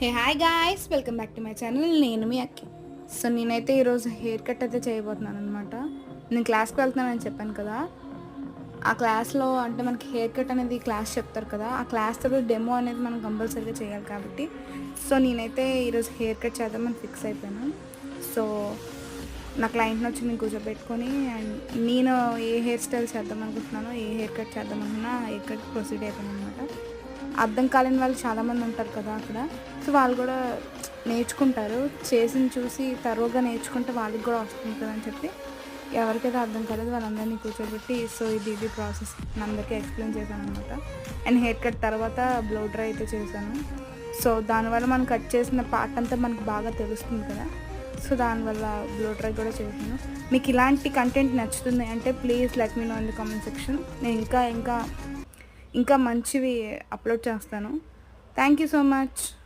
Hey hi guys, welcome back to my channel. నేను మీ అక్కి. So నేనైతే ఈరోజు హెయిర్ కట్ అయితే చేయబోతున్నాను అనమాట. నేను క్లాస్కి వెళ్తున్నానని చెప్పాను కదా. ఆ క్లాస్లో అంటే మనకి హెయిర్ కట్ అనేది క్లాస్ చెప్తారు కదా, ఆ క్లాస్ తర్వాత డెమో అనేది మనం కంపల్సరీగా చేయాలి కాబట్టి సో నేనైతే ఈరోజు హెయిర్ కట్ చేద్దామని ఫిక్స్ అయిపోయాను. సో నా క్లయింట్ని వచ్చి నేను కూర్చోబెట్టుకొని అండ్ నేను ఏ హెయిర్ స్టైల్ చేద్దాం అనుకుంటున్నానో, ఏ హెయిర్ కట్ చేద్దాం అనుకున్నా హెయిర్ కట్ ప్రొసీడ్ అయిపోయాను అనమాట. అర్థం కాలేని వాళ్ళు చాలామంది ఉంటారు కదా అక్కడ. సో వాళ్ళు కూడా నేర్చుకుంటారు, చేసింది చూసి తరువుగా నేర్చుకుంటే వాళ్ళకి కూడా వస్తుంది కదా అని చెప్పి ఎవరికైతే అర్థం కాలేదు వాళ్ళందరినీ కూర్చోబెట్టి సో ఇది ప్రాసెస్ అందరికీ ఎక్స్ప్లెయిన్ చేశాను అనమాట. అండ్ హెయిర్ కట్ తర్వాత బ్లో డ్రై అయితే చేశాను. సో దానివల్ల మనం కట్ చేసిన పార్ట్ అంతా మనకు బాగా తెలుస్తుంది కదా. సో దానివల్ల బ్లో డ్రై కూడా చేశాను. మీకు ఇలాంటి కంటెంట్ నచ్చుతుంది అంటే please let me know in the comment section. నేను ఇంకా మంచివి అప్లోడ్ చేస్తాను. Thank you so much.